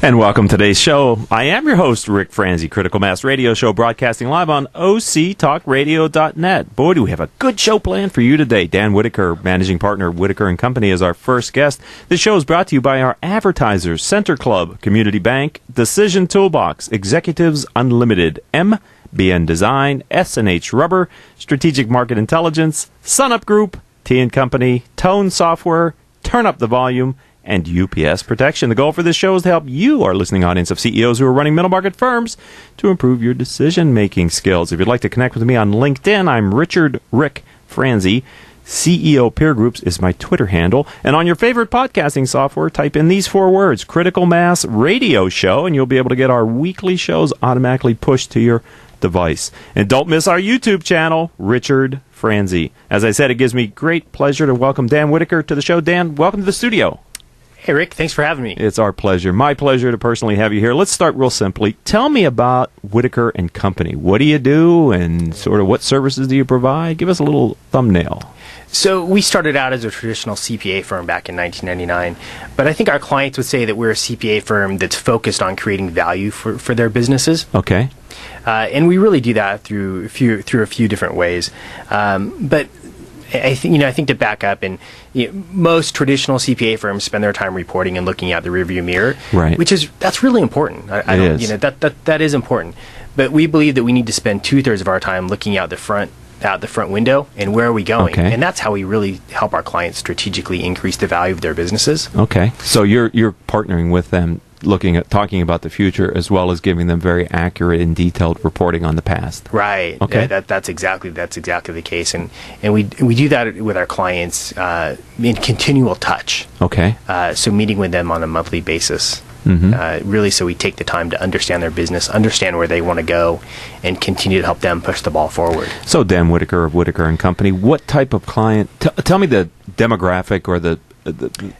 And welcome to today's show. I am your host, Rick Franzi, Critical Mass Radio Show, broadcasting live on octalkradio.net. Boy, do we have a good show planned for you today. Dan Whittaker, managing partner of Whittaker and Company, is our first guest. This show is brought to you by our advertisers, Center Club, Community Bank, Decision Toolbox, Executives Unlimited, MBN Design, S&H Rubber, Strategic Market Intelligence, SunUp Group, T & Company, Tone Software, Turn Up the Volume, and UPS Protection. The goal for this show is to help you, our listening audience of CEOs who are running middle market firms, to improve your decision-making skills. If you'd like to connect with me on LinkedIn, I'm Rick Franzi. CEO Peer Groups is my Twitter handle. And on your favorite podcasting software, type in these 4 words, Critical Mass Radio Show, and you'll be able to get our weekly shows automatically pushed to your device. And don't miss our YouTube channel, Richard Franzi. As I said, it gives me great pleasure to welcome Dan Whittaker to the show. Dan, welcome to the studio. Hey, Rick, thanks for having me. It's our pleasure. My pleasure to personally have you here. Let's start real simply. Tell me about Whittaker and Company. What do you do, and sort of what services do you provide? Give us a little thumbnail. So we started out as a traditional CPA firm back in 1999, but I think our clients would say that we're a CPA firm that's focused on creating value for their businesses. Okay. And we really do that through a few different ways. But I think to back up, and most traditional CPA firms spend their time reporting and looking out the rearview mirror, right? That's really important. That is important. But we believe that we need to spend 2/3 of our time looking out the front window and where are we going, and that's how we really help our clients strategically increase the value of their businesses. Okay, so you're partnering with them, talking about the future, as well as giving them very accurate and detailed reporting on the past. Right. Okay. That's exactly the case, and we do that with our clients in continual touch. Okay. So meeting with them on a monthly basis. Really, so we take the time to understand their business, understand where they want to go, and continue to help them push the ball forward. So Dan Whittaker of Whittaker and Company, what type of client? Tell me the demographic or the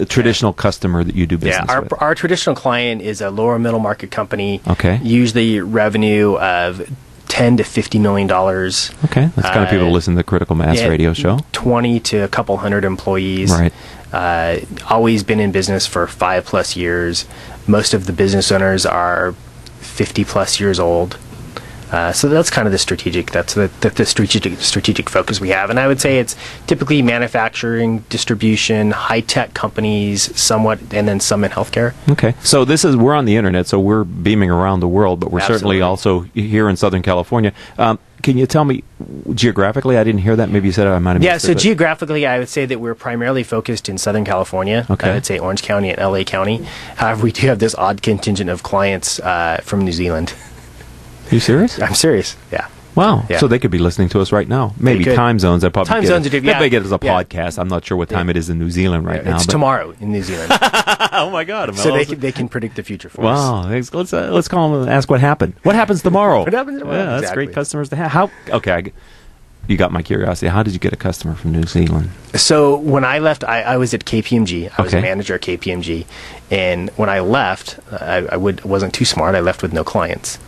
traditional customer that you do business with. Our traditional client is a lower middle market company. Okay. Usually revenue of $10 to $50 million. Okay, that's kind of people who listen to the Critical Mass Radio Show. 20 to a couple hundred employees. Right. Always been in business for 5+ years. Most of the business owners are 50+ years old. So that's kind of the strategic focus we have. And I would say it's typically manufacturing, distribution, high-tech companies, somewhat, and then some in healthcare. Okay. So we're on the internet, so we're beaming around the world, but we're certainly also here in Southern California. Can you tell me geographically? I didn't hear that. Maybe you said it. I might have missed it. So geographically, I would say that we're primarily focused in Southern California. Okay. I would say Orange County and LA County. However, we do have this odd contingent of clients from New Zealand. Are you serious? I'm serious, yeah. Wow. Yeah. So they could be listening to us right now. Maybe time zones. Maybe they get it as a podcast. I'm not sure what time it is in New Zealand right now. It's tomorrow in New Zealand. Oh my God! So they can predict the future for us. Wow. Let's call them and ask what happened. What happens tomorrow? What happens tomorrow? Yeah, that's great customers to have. You got my curiosity. How did you get a customer from New Zealand? So when I left, I was at KPMG. I was a manager at KPMG, and when I left, I wasn't too smart. I left with no clients.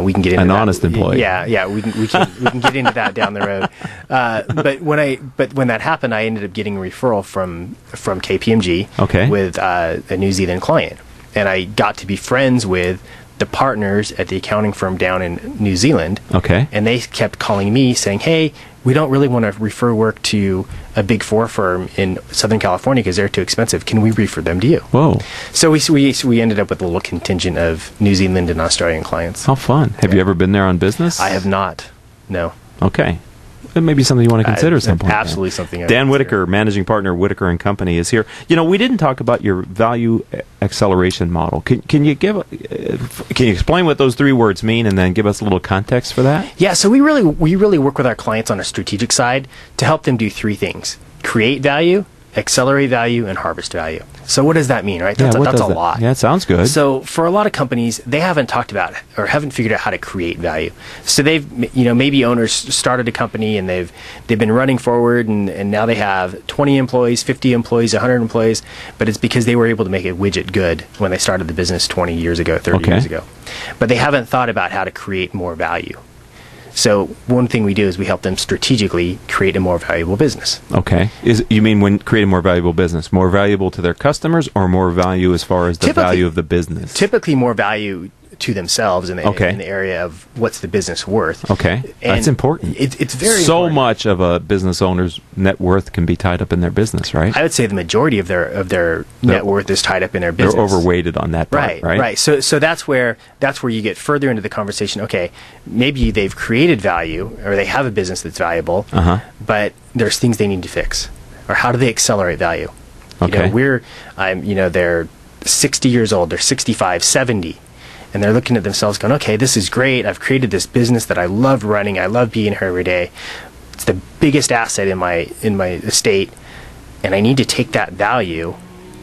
We can get into an that. honest employee. Yeah. We can get into that down the road. But when that happened, I ended up getting a referral from KPMG with a New Zealand client, and I got to be friends with the partners at the accounting firm down in New Zealand. Okay. And they kept calling me saying, "Hey, we don't really want to refer work to a Big Four firm in Southern California because they're too expensive. Can we refer them to you?" Whoa. So we ended up with a little contingent of New Zealand and Australian clients. How fun. Have you ever been there on business? I have not. No. Okay. It may be something you want to consider at some point. Absolutely something. Dan Whittaker, managing partner, Whittaker and Company, is here. We didn't talk about your value acceleration model. Can you explain what those 3 words mean, and then give us a little context for that? Yeah. So we really work with our clients on a strategic side to help them do 3 things: create value, accelerate value, and harvest value. So what does that mean, right? That's a lot. Yeah, it sounds good. So for a lot of companies, they haven't talked about or haven't figured out how to create value. So they've, maybe owners started a company and they've been running forward and now they have 20 employees, 50 employees, 100 employees, but it's because they were able to make a widget good when they started the business 20 years ago, 30 years ago. But they haven't thought about how to create more value. So one thing we do is we help them strategically create a more valuable business. Okay. You mean when create a more valuable business, more valuable to their customers, or more value as far as the value of the business? Typically more value to themselves in the area of what's the business worth. Okay. And that's important. It's very so important. much of a business owner's net worth can be tied up in their business, right? I would say the majority of their net worth is tied up in their business. They're overweighted on that part, right? Right. So that's where you get further into the conversation. Okay, maybe they've created value or they have a business that's valuable, but there's things they need to fix. Or how do they accelerate value? Okay. They're 60 years old, they're 65, 70. And they're looking at themselves going, okay, this is great. I've created this business that I love running. I love being here every day. It's the biggest asset in my estate. And I need to take that value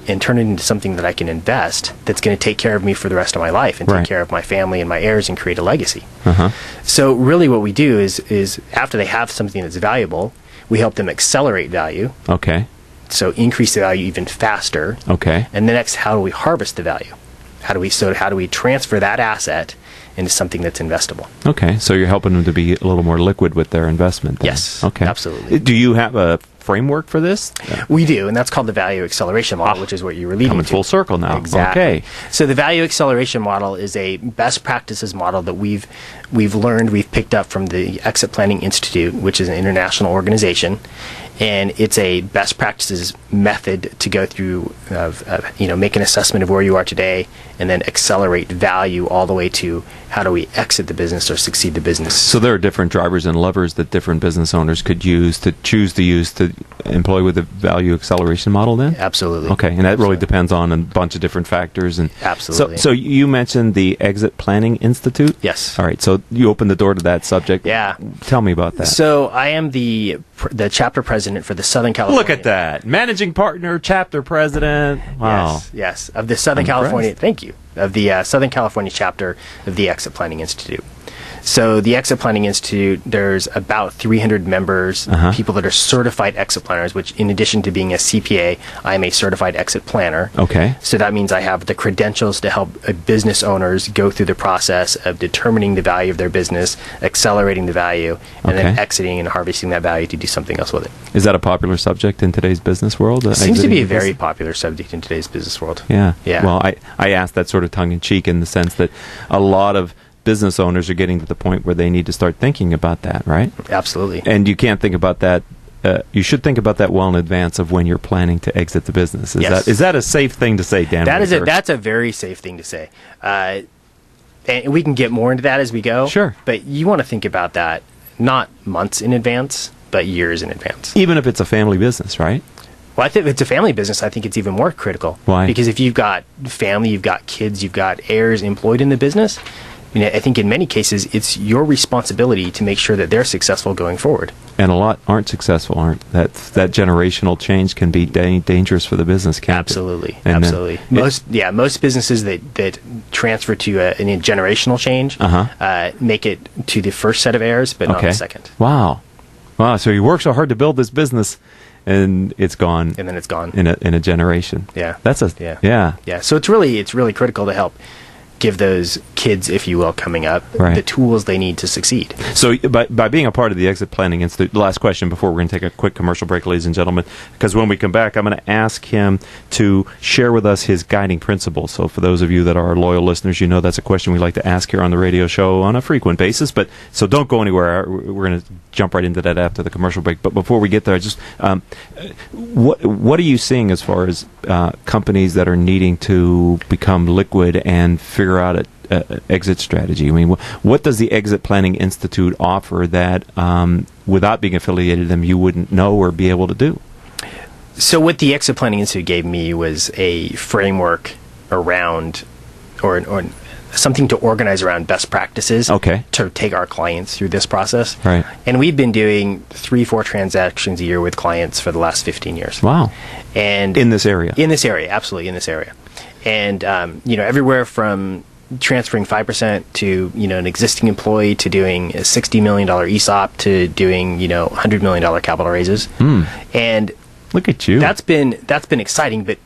and turn it into something that I can invest that's going to take care of me for the rest of my life and take care of my family and my heirs and create a legacy. So really what we do is after they have something that's valuable, we help them accelerate value. Okay. So increase the value even faster. Okay. And the next, how do we harvest the value? How do we transfer that asset into something that's investable? Okay, so you're helping them to be a little more liquid with their investment then. Yes, okay, absolutely. Do you have a framework for this? We do, and that's called the value acceleration model, which is what you were leading coming to. Full circle now. Exactly. Okay. So the value acceleration model is a best practices model that we've picked up from the Exit Planning Institute, which is an international organization. And it's a best practices method to go through, make an assessment of where you are today, and then accelerate value all the way to how do we exit the business or succeed the business. So there are different drivers and levers that different business owners could choose to use to employ with the value acceleration model then? Absolutely. Okay, and that really depends on a bunch of different factors. And absolutely. So you mentioned the Exit Planning Institute? Yes. All right, so you opened the door to that subject. Yeah. Tell me about that. So I am the chapter president for the Southern California. Look at that. Managing partner, chapter president. Wow. Yes. Of the Southern California, thank you. Of the Southern California chapter of the Exit Planning Institute. So the Exit Planning Institute, there's about 300 members, people that are certified exit planners, which in addition to being a CPA, I am a certified exit planner. Okay. So that means I have the credentials to help business owners go through the process of determining the value of their business, accelerating the value, and then exiting and harvesting that value to do something else with it. Is that a popular subject in today's business world? It seems to be a very popular subject in today's business world. Yeah. Yeah. Well, I asked that sort of tongue-in-cheek in the sense that a lot of business owners are getting to the point where they need to start thinking about that, right? Absolutely. And you can't think about that. You should think about that well in advance of when you're planning to exit the business. Is that a safe thing to say, Dan? That's a very safe thing to say. And we can get more into that as we go. Sure. But you want to think about that not months in advance, but years in advance. Even if it's a family business, right? Well, I think if it's a family business, I think it's even more critical. Why? Because if you've got family, you've got kids, you've got heirs employed in the business, I think in many cases it's your responsibility to make sure that they're successful going forward. And a lot aren't successful, aren't that generational change can be dangerous for the business, can't Absolutely. it? And, absolutely. Most businesses that transfer to a generational change make it to the first set of heirs, but not the second. Wow. So you work so hard to build this business, and it's gone. And then it's gone in a generation. Yeah. Yeah. So it's really critical to help give those kids, if you will, coming up the tools they need to succeed. So by being a part of the Exit Planning Institute, last question before we're going to take a quick commercial break, ladies and gentlemen, because when we come back, I'm going to ask him to share with us his guiding principles. So for those of you that are loyal listeners, you know that's a question we like to ask here on the radio show on a frequent basis. But so don't go anywhere. We're going to jump right into that after the commercial break. But before we get there, just what are you seeing as far as companies that are needing to become liquid and figure out an exit strategy? I mean, what does the Exit Planning Institute offer that without being affiliated with them you wouldn't know or be able to do? So what the Exit Planning Institute gave me was a framework around or something to organize around best practices to take our clients through this process. Right. And we've been doing 3-4 transactions a year with clients for the last 15 years. Wow. And in this area? In this area, absolutely, in this area. And, everywhere from transferring 5% to, an existing employee to doing a $60 million ESOP to doing, $100 million capital raises. And look at you. That's been exciting, but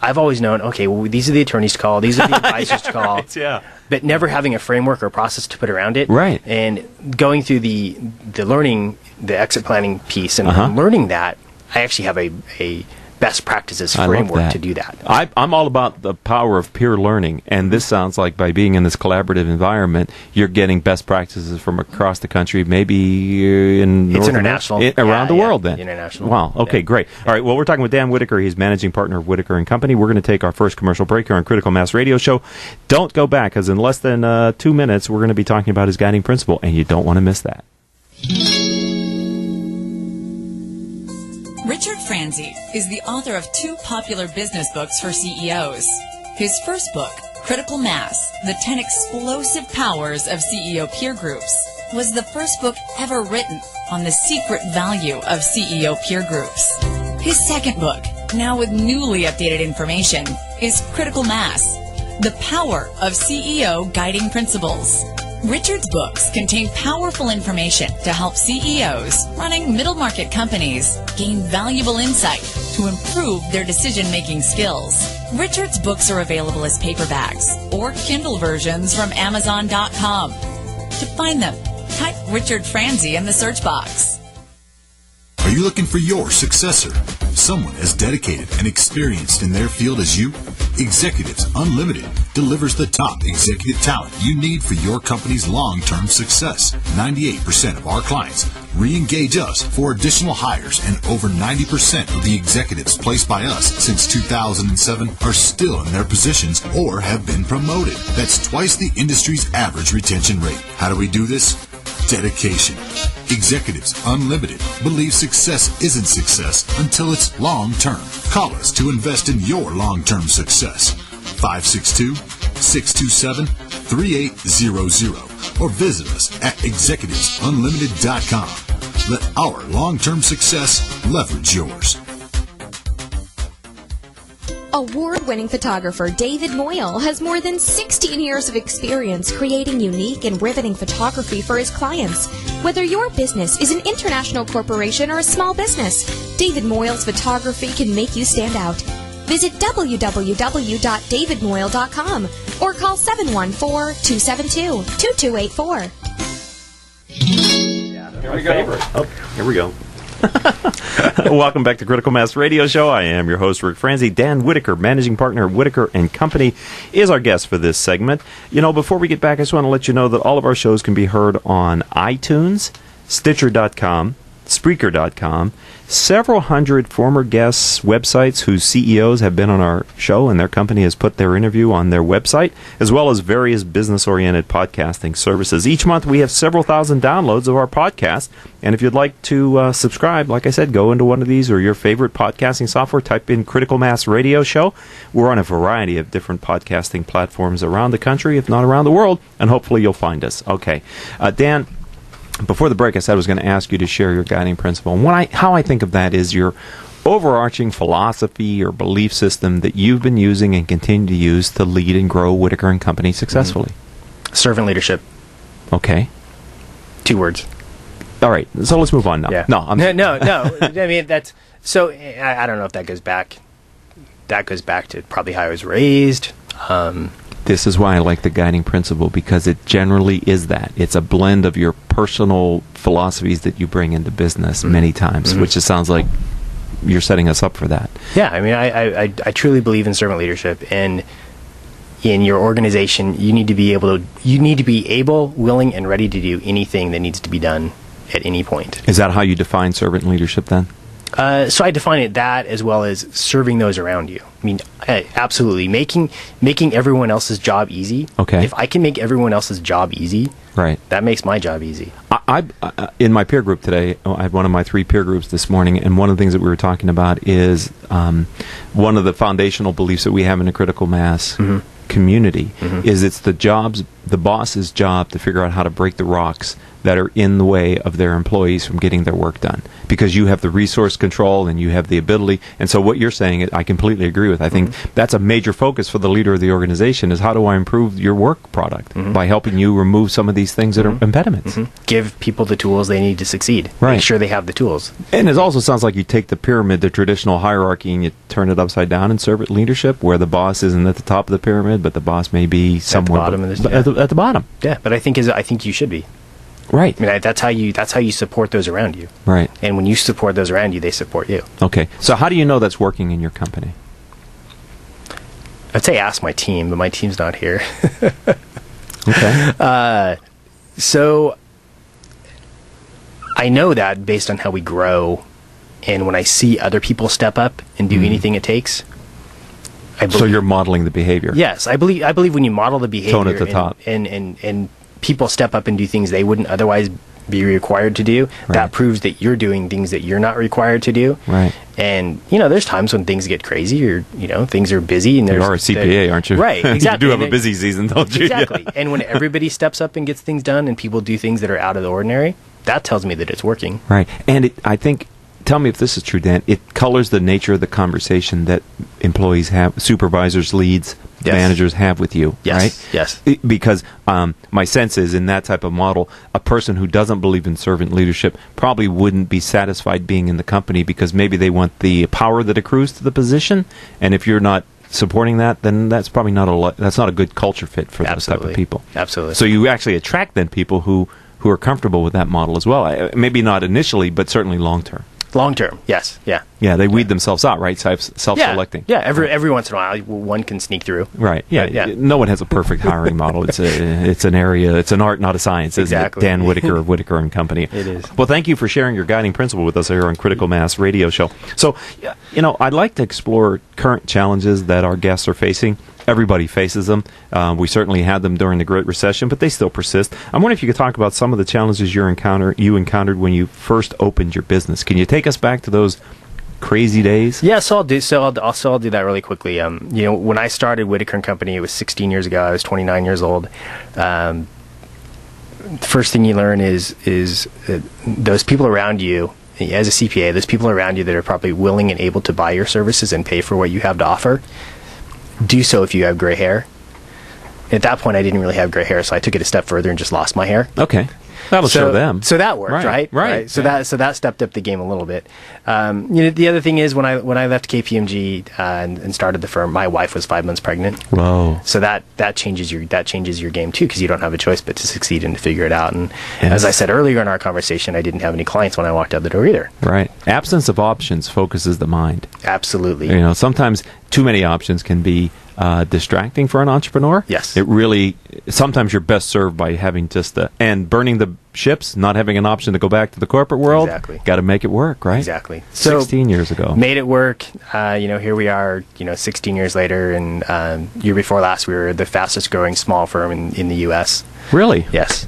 I've always known, okay, well, these are the attorneys to call, these are the advisors to call. Right, yeah. But never having a framework or process to put around it. Right. And going through the learning, the exit planning piece and learning that, I actually have a best practices framework to do that. I'm all about the power of peer learning, and this sounds like by being in this collaborative environment, you're getting best practices from across the country, maybe in it's international. Around the world then. International. Wow, okay, great. All right, well, we're talking with Dan Whittaker. He's managing partner of Whittaker and Company. We're going to take our first commercial break here on Critical Mass Radio Show. Don't go back, because in less than 2 minutes, we're going to be talking about his guiding principle, and you don't want to miss that. Richard Franzi is the author of 2 popular business books for CEOs. His first book, Critical Mass, The 10 Explosive Powers of CEO Peer Groups, was the first book ever written on the secret value of CEO peer groups. His second book, now with newly updated information, is Critical Mass, The Power of CEO Guiding Principles. Richard's books contain powerful information to help CEOs running middle-market companies gain valuable insight to improve their decision-making skills. Richard's books are available as paperbacks or Kindle versions from Amazon.com. To find them, type Richard Franzi in the search box. Are you looking for your successor? Someone as dedicated and experienced in their field as you? Executives Unlimited delivers the top executive talent you need for your company's long-term success. 98% of our clients re-engage us for additional hires, and over 90% of the executives placed by us since 2007 are still in their positions or have been promoted. That's twice the industry's average retention rate. How do we do this? Dedication. Executives Unlimited believe success isn't success until it's long-term. Call us to invest in your long-term success. 562-627-3800 or visit us at executivesunlimited.com. Let our long-term success leverage yours. Award-winning photographer David Moyle has more than 16 years of experience creating unique and riveting photography for his clients. Whether your business is an international corporation or a small business, David Moyle's photography can make you stand out. Visit www.davidmoyle.com or call 714-272-2284. Here we go. Oh, here we go. Welcome back to Critical Mass Radio Show. I am your host, Rick Franzi. Dan Whittaker, managing partner of Whittaker and Company, is our guest for this segment. You know, before we get back, I just want to let you know that all of our shows can be heard on iTunes, Stitcher.com, Spreaker.com, several hundred former guests' websites whose CEOs have been on our show, and their company has put their interview on their website, as well as various business-oriented podcasting services. Each month we have several thousand downloads of our podcast, and if you'd like to subscribe, like I said, go into one of these or your favorite podcasting software, type in Critical Mass Radio Show. We're on a variety of different podcasting platforms around the country, if not around the world, and hopefully you'll find us. Okay. Dan, before the break, I said I was going to ask you to share your guiding principle. And how I think of that is your overarching philosophy or belief system that you've been using and continue to use to lead and grow Whittaker and Company successfully. Servant leadership. Okay. 2 words. All right. So let's move on now. Yeah. No. I mean, that's so. I don't know if that goes back. That goes back to probably how I was raised. This is why I like the guiding principle, because it generally is that. It's a blend of your personal philosophies that you bring into business many times, which it sounds like you're setting us up for that. Yeah, I mean, I truly believe in servant leadership, and in your organization, you need to be able, willing, and ready to do anything that needs to be done at any point. Is that how you define servant leadership then? So I define it that, as well as serving those around you. I mean, absolutely making everyone else's job easy. Okay. If I can make everyone else's job easy, right, that makes my job easy. I in my peer group today, I had one of my 3 peer groups this morning, and one of the things that we were talking about is one of the foundational beliefs that we have in a critical mass community is it's the boss's job to figure out how to break the rocks that are in the way of their employees from getting their work done, because you have the resource control and you have the ability. And so what you're saying, I completely agree with. I think that's a major focus for the leader of the organization, is how do I improve your work product by helping you remove some of these things that are impediments. Give people the tools they need to succeed. Right. Make sure they have the tools. And it also sounds like you take the pyramid, the traditional hierarchy, and you turn it upside down and serve it leadership, where the boss isn't at the top of the pyramid, but the boss may be somewhere at the bottom. At the bottom. Yeah, but I think you should be. Right. I mean, that's how you support those around you. Right. And when you support those around you, they support you. Okay. So how do you know that's working in your company? I'd say ask my team, but my team's not here. Okay. So I know that based on how we grow, and when I see other people step up and do anything it takes. So you're modeling the behavior. Yes, I believe when you model the behavior, tone at the top, and people step up and do things they wouldn't otherwise be required to do, that proves that you're doing things that you're not required to do. Right. And, there's times when things get crazy, or, things are busy. And you are a CPA, aren't you? Right, exactly. You do have a busy season, don't you? Exactly. And when everybody steps up and gets things done and people do things that are out of the ordinary, that tells me that it's working. Right. And I think, tell me if this is true, Dan, it colors the nature of the conversation that employees have, supervisors, leads, managers have with you, right? Yes. Because my sense is, in that type of model, a person who doesn't believe in servant leadership probably wouldn't be satisfied being in the company, because maybe they want the power that accrues to the position, and if you're not supporting that, then that's probably not a good culture fit for those type of people. Absolutely. So you actually attract then people who are comfortable with that model as well. Maybe not initially, but certainly long term. Long term, yes, yeah. Yeah, they weed themselves out, right? Self-selecting. Yeah, every once in a while, one can sneak through. Right. Yeah. No one has a perfect hiring model. It's an area. It's an art, not a science. Exactly. Isn't it? Dan Whittaker of Whittaker and Company. It is. Well, thank you for sharing your guiding principle with us here on Critical Mass Radio Show. So, I'd like to explore current challenges that our guests are facing. Everybody faces them. We certainly had them during the Great Recession, but they still persist. I'm wondering if you could talk about some of the challenges you encountered when you first opened your business. Can you take us back to those crazy days? Yeah, so I'll do that really quickly. When I started Whittaker and Company, it was 16 years ago. I was 29 years old. The first thing you learn is those people around you, as a CPA, those people around you that are probably willing and able to buy your services and pay for what you have to offer, do so if you have gray hair. At that point, I didn't really have gray hair, so I took it a step further and just lost my hair. Okay. That'll show them. So that worked, right? So that stepped up the game a little bit. The other thing is when I left KPMG and started the firm, my wife was 5 months pregnant. Whoa! So that changes your game too, because you don't have a choice but to succeed and to figure it out. And as I said earlier in our conversation, I didn't have any clients when I walked out the door either. Right. Absence of options focuses the mind. Absolutely. Sometimes too many options can be distracting for an entrepreneur. Yes. It really, sometimes you're best served by having just and burning the ships, not having an option to go back to the corporate world. Exactly. Got to make it work, right? Exactly. 16 years ago. Made it work. Here we are, 16 years later, and year before last, we were the fastest growing small firm in the U.S. Really? Yes.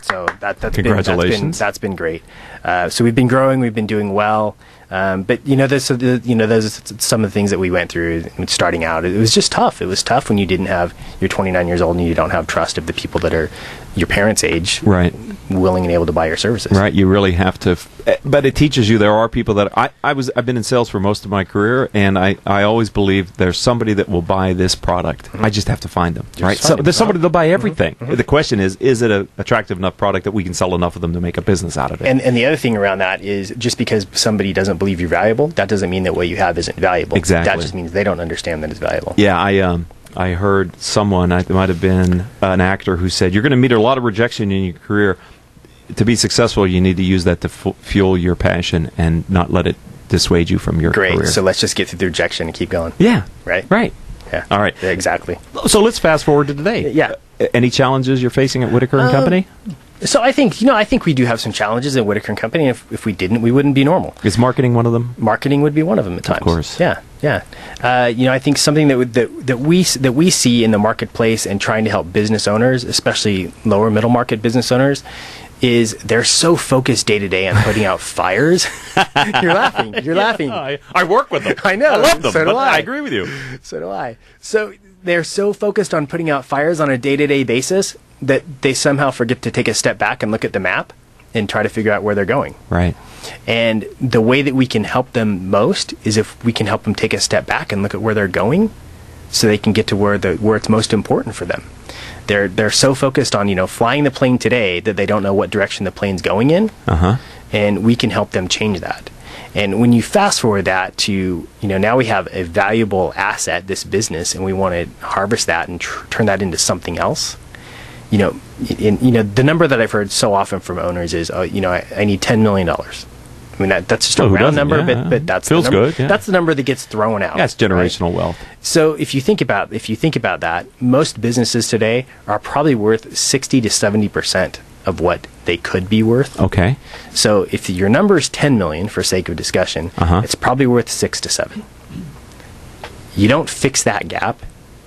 So that's congratulations. That's been great. So we've been growing. We've been doing well. But those are some of the things that we went through starting out. It was just tough. It was tough when you're 29 years old and you don't have trust of the people that are your parents' age, right, willing and able to buy your services. Right. You really have to. But it teaches you there are people that I've been in sales for most of my career, and I always believe there's somebody that will buy this product. I just have to find them. Right. So there's somebody that'll buy everything. The question is it an attractive enough product that we can sell enough of them to make a business out of it? And the other thing around that is, just because somebody doesn't believe you're valuable, that doesn't mean that what you have isn't valuable. Exactly. That just means they don't understand that it's valuable. Yeah, I heard someone, it might have been an actor, who said, you're going to meet a lot of rejection in your career. To be successful, you need to use that to fuel your passion and not let it dissuade you from your career. Great. So let's just get through the rejection and keep going. Yeah. Right? Right. Yeah. All right. Yeah, exactly. So let's fast forward to today. Yeah. Any challenges you're facing at Whittaker and Company? So I think we do have some challenges at Whittaker and Company. If we didn't, we wouldn't be normal. Is marketing one of them? Marketing would be one of them at times. Of course. Yeah. I think something that we see in the marketplace and trying to help business owners, especially lower middle market business owners, is they're so focused day to day on putting out fires. You're laughing. I work with them. I know. I love them. So do I. I agree with you. So do I. So they're so focused on putting out fires on a day-to-day basis that they somehow forget to take a step back and look at the map and try to figure out where they're going. Right. And the way that we can help them most is if we can help them take a step back and look at where they're going, so they can get to where it's most important for them. They're so focused on flying the plane today that they don't know what direction the plane's going in, and we can help them change that. And when you fast forward that to now we have a valuable asset, this business, and we want to harvest that and turn that into something else. The number that I've heard so often from owners is, I need $10 million. I mean, that's just a round number, but that's feels the number, good. Yeah. That's the number that gets thrown out. That's generational wealth. So if you think about that, most businesses today are probably worth 60 to 70% of what they could be worth. Okay. So if your number is 10 million, for sake of discussion, it's probably worth 6 to 7. You don't fix that gap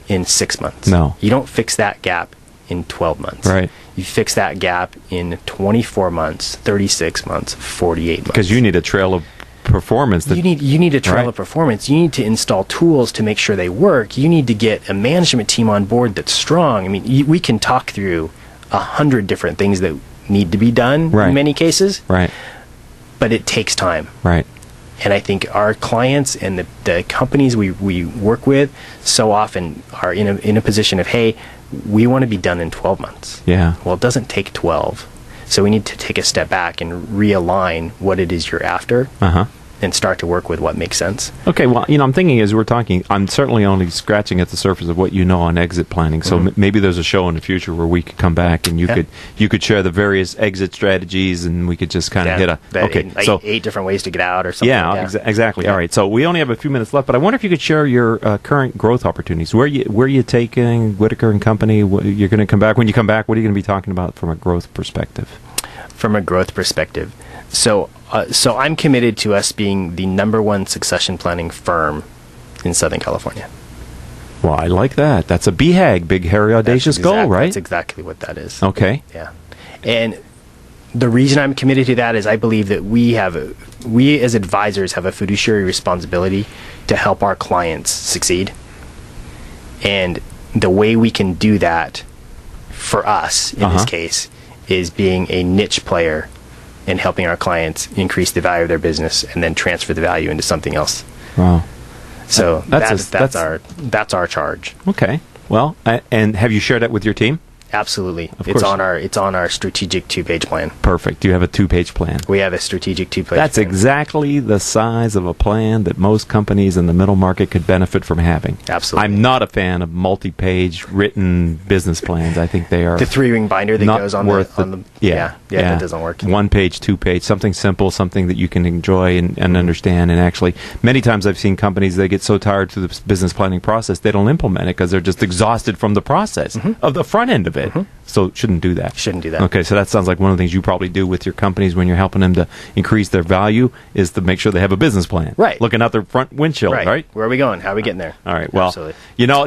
in 6 months. No. You don't fix that gap in 12 months. Right. You fix that gap in 24 months, 36 months, 48 months. Because you need a trail of performance. You need a trail of performance. You need to install tools to make sure they work. You need to get a management team on board that's strong. I mean, we can talk through 100 different things that need to be done in many cases. Right. But it takes time. Right. And I think our clients and the companies we work with so often are in a position of, hey, we want to be done in 12 months. Yeah. Well, it doesn't take 12. So we need to take a step back and realign what it is you're after and start to work with what makes sense. Okay, well, I'm thinking as we're talking, I'm certainly only scratching at the surface of what you know on exit planning. So maybe there's a show in the future where we could come back and you could share the various exit strategies, and we could just kind of hit so 8 different ways to get out or something. Yeah, exactly. Yeah. All right, so we only have a few minutes left, but I wonder if you could share your current growth opportunities. Where are you taking Whittaker and Company? You're going to come back. When you come back, what are you going to be talking about from a growth perspective? From a growth perspective. So I'm committed to us being the #1 succession planning firm in Southern California. Well, I like that. That's a BHAG, big, hairy, audacious goal, right? That's exactly what that is. Okay. Yeah. And the reason I'm committed to that is I believe that we as advisors have a fiduciary responsibility to help our clients succeed. And the way we can do that for us, in this case, is being a niche player and helping our clients increase the value of their business and then transfer the value into something else. Wow. So that's our charge. Okay. Well, and have you shared that with your team? Absolutely. Of course. It's on our strategic 2-page plan. Perfect. You have a 2-page plan. We have a strategic 2-page plan. That's exactly the size of a plan that most companies in the middle market could benefit from having. Absolutely. I'm not a fan of multi-page written business plans. I think they are the 3-ring binder that goes on worth the that doesn't work. 1-page, 2-page, something simple, something that you can enjoy and understand. And actually, many times I've seen companies, they get so tired through the business planning process, they don't implement it because they're just exhausted from the process of the front end of it. So shouldn't do that. Shouldn't do that. Okay, so that sounds like one of the things you probably do with your companies when you're helping them to increase their value is to make sure they have a business plan. Right. Looking out their front windshield, right? Where are we going? How are we getting there? All right, well, absolutely.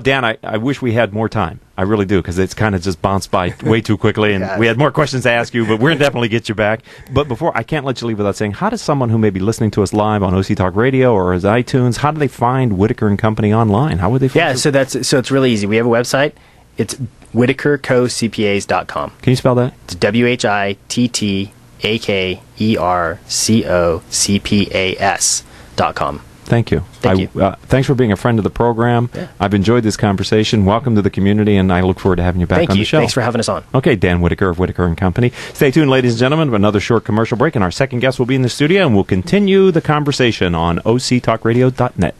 Dan, I wish we had more time. I really do, because it's kind of just bounced by way too quickly, and we had more questions to ask you, but we're going to definitely get you back. But before, I can't let you leave without saying, how does someone who may be listening to us live on OC Talk Radio or as iTunes, how do they find Whittaker and Company online? How would they find it? So it's really easy. We have a website. It's WhittakerCoCPAs.com. Can you spell that? It's WhittakerCPAS.com. Thank you. Thank you. Thanks for being a friend of the program. Yeah. I've enjoyed this conversation. Welcome to the community, and I look forward to having you back on the show. Thanks for having us on. Okay, Dan Whittaker of Whittaker and Company. Stay tuned, ladies and gentlemen, for another short commercial break, and our second guest will be in the studio, and we'll continue the conversation on OCTalkRadio.net.